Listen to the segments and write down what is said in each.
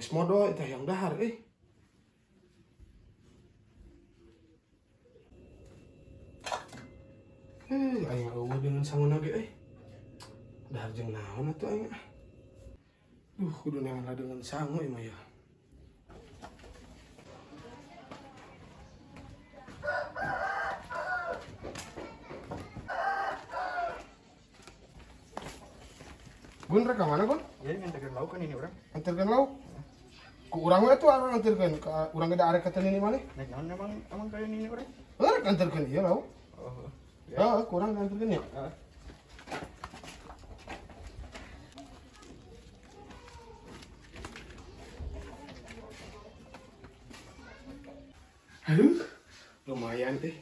geus modo eta yang dahar aya eueuh dengan sangeuna ge dahar jeung naon atuh aya. Kudu nengalah dengan sangu ieu mah ya. Gun rek ka mana Gun? Ya nganterkeun lauk kan ini urang. Nganterkeun lauk. Ku urang we atuh arang nganterkeun ka urang ge da arek ka teu ini maneh. Nek naon emang kayak ini urang? Rek nganterkeun ieu lauk. Oh. Heeh, kurang nganterkeun ya. Aduh, lumayan teh.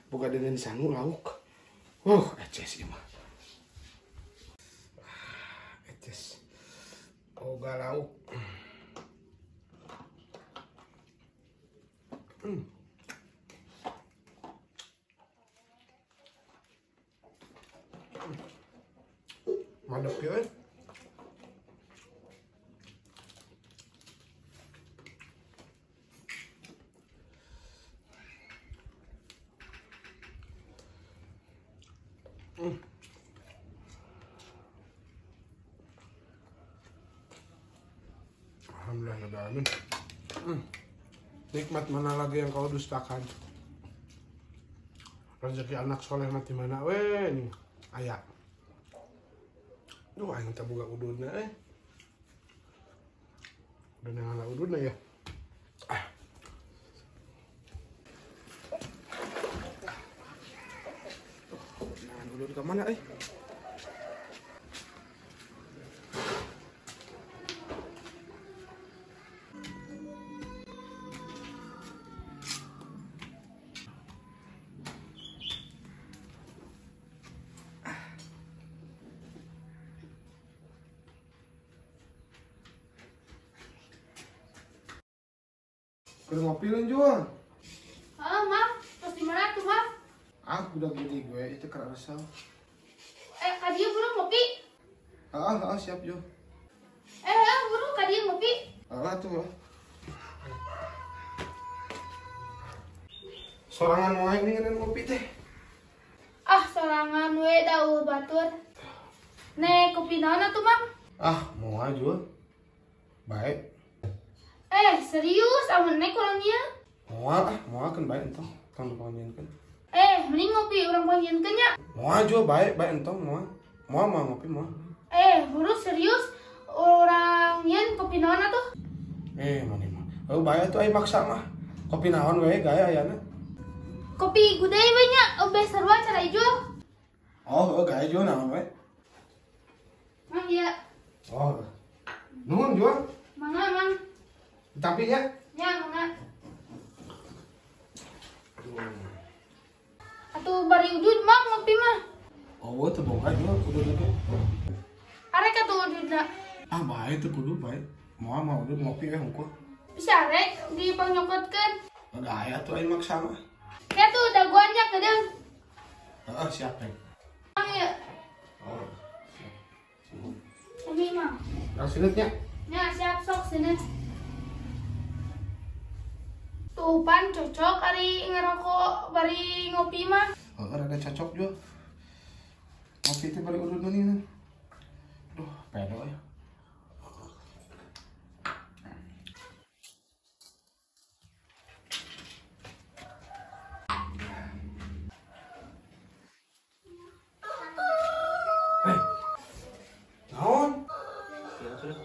Boga dengan sangu lauk. Eces ieu mah. Eces. Boga lauk. Mantap ya. Alhamdulillah. Nikmat mana lagi yang kau dustakan? Rezeki anak soleh mati mana? Nih ayah. Duh, aing teh boga ududna Udah nengalah ududna ya. Nangan udud ka mana Keur ngopi lan jual. Mam, terus di mana tuh, Mam? Udah gede gue, itu kerasa resah. Kadia burung ngopi? Siap Jo. Burung kadia ngopi? Tuh. Sorangan moe ini kan ngopi teh. Sorangan we dauh batur. Nek kopi naon atuh, Mam? Moal jual. Baik. Serius, amun nek kurang ieu? Moal kan baik entong, tong dipanggieunkeun. Mending ngopi urang panggieunkeun nya. Moal jual baik entong moal. Moal ngopi moal. Burung serius urang nyeun kopi naon atuh? Mani mah. Bae atuh ai maksa mah. Kopi naon we gaya ayana? Kopi gudai we nya, obe sarua cara ijo. Gaya jual naon we? Mang ieu. Nuhun jual. Mangga, Mang. Tapi nya. Nya, mangga. Atuh bari udud Mang ngopi mah. Teu boga jual kudu lagi. Arek atuh ududna. Bae teu kudu bae. Moal mah udud ngopi we hungkul. Bisa arek dipanyokotkeun. Gaya tuh ai maksa mah. Ya tuh daguannya kedeung. Siap teh. Mang ieu. Ini Mang. Sinetnya. Nya siap sok sini. Tuh pan cocok ari ngerokok bari ngopi mah. Rada cocok juga. Ngopi teh bari udud nih. Duh, pedo ya. Naon? Ya sudah.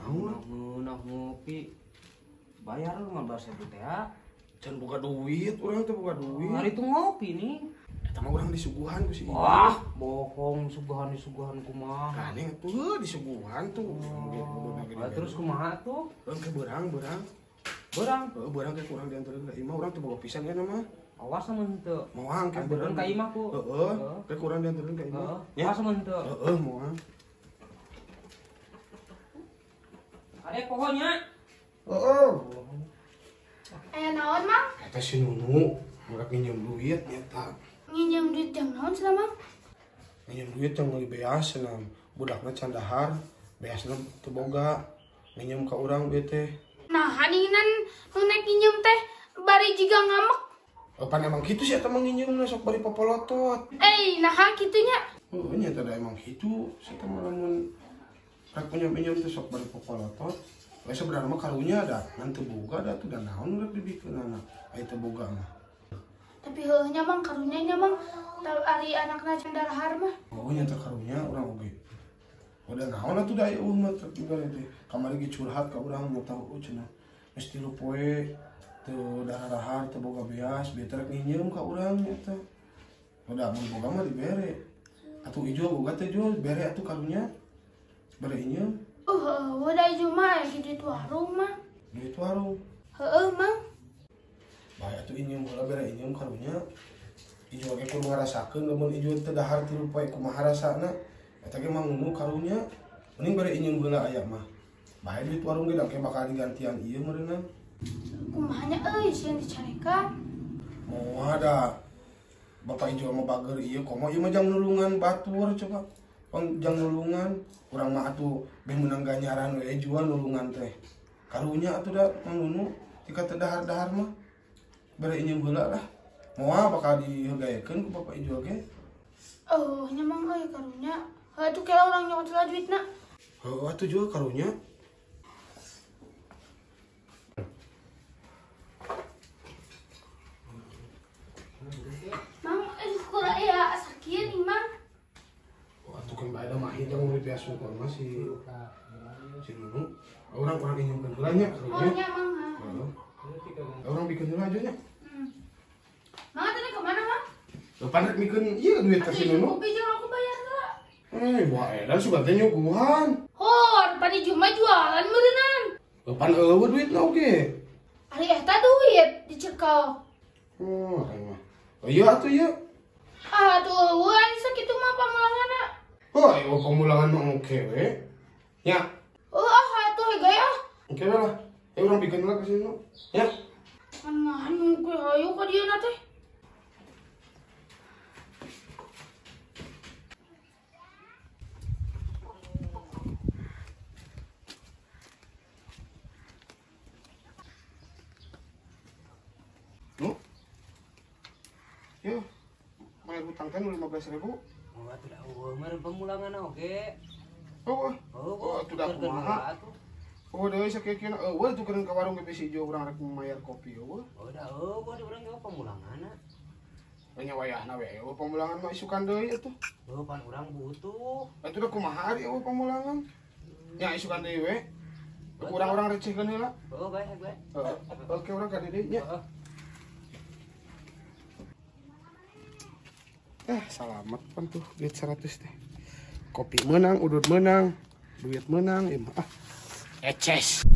Mau ngopi bayar 15.000 teh. Can buka duit, orang tuh buka duit. Hari itu ngopi nih. Eta mah urang disuguhan ku sih. Wah, bohong suguhan kumaha. Nah, nih tuh disuguhan tuh. Terus kumaha tuh? Ke berang. Berang. Berang ke kurang diantareun ka imah urang teu boga pisan ya mah. Awas sama henteu. Moang ke Berang ka imah ku. Ke kurang diantareun ka imah. Awas sama henteu. Moang. Ada pohonnya. Naon Mang? Eta si Nunu, urang nginjem duit nyata. Nginjem nginjem duit jam naon selama? Nginjem duit yang lebih beas cenah. Budakna can dahar, beasna teu boga. Nginjem ka urang bete. Nah, hadinan naik nginjem teh bari jiga ngamak. Pan emang gitu sih eta mah nginjemna sok bari popolotot. Nah kitunya. Oh, nya teh emang gitu. Saya mah lamun rek pinjam teh sok bari popolotot. We sebenarnya mah karunya ada, ngan teu boga da tuh da naon urang dibikeunana. Aya teu boga mah. Tapi heuhnya mang karunya nya mang ari anakna can dahar mah. Oh, nya teh karunya urang oge. Udah naon atuh da aya umat juga teh. Kamari ge curhat ka urang mau tahu cenah. Mesti lu poe teu dahar teu boga beas, bete rek nginjem ka urang eta. Udah mun boga mah dibere. Atuh ijo boga teh jo bere atuh karunya. Bere injem. Udah ijo mah ya di warung mah. Duit warung. Heeh mang. Bae atuh injem heula bere injem karunya. Ijo ge kudu ngarasakeun lamun ijo teu dahar tilu poe kumaha rasana. Eta ge mah ngunu karunya. Mending bere injem heula aya mah. Bae duit warung ge da ke bakal digantian ieu meureunna. Kumahanya sieun dicarekan. Moal ada Bapak Ijo mah bager ieu komo ieu mah jang nulungan batur coba. Jang nulungan urang mah atuh beh meunang ganjaran we jual nulungan teh. Karunya atuh da mangunu tika teu dahar-dahar mah. Bere injem heula lah. Moal bakal dihegayekeun ku Bapak Ijo ge. Nya mang karunya. Atuh kela urang nyokot heula duitna. Heuh atuh jual karunya. Mang, kurang ya sakit nih mang. Atuh kan bae da mah ieu jang urip biasa mah masih si Nunu. Orang injemkeun heula nya karunya. Nya mang. Heeh. Orang bikin heula aja nya. Mang tadi kemana mang? Depan rek mikeun ieu duit ka si Nunu. Kopi jeung aku bayar heula. Buah edan suka teh nyuguhan. Tadi cuma jualan meureunnan. Depan eueuh duitna oge. Ari eta duit dicekel. Oh, mah. Oh iya atuh ieu. Aduh, anu sakitu mah pamulangana. Oh, ayo pemulangan mah oke we. Nya. Atuh gaya. Oke lah. Urang bikin heula ka si Nunu. Ya. Anu gue hayu ka dieu na teh. Nu. Yo. Bayar hutang teh 15.000. Oh, atuh da meureun pemulangan oge. Oh, Oh, atuh da kumaha? Oh, deui sakieu-kieu eueuh tukeun ka warung ge bisi ijo urang rek mayar kopi eueuh. Oh, da di urang ge pemulanganna. Nya wayahna we eueuh pemulangan mah isukan deui atuh. Oh, pan urang butuh. Atuh da kumaha ari eueuh pemulangan? Nya isukan deui we. Urang-urang recehkeun heula. Oh, bae. Oke urang ka deui nya. Selamat pan tuh duit 100 teh. Kopi menang, udut menang, duit menang, eces.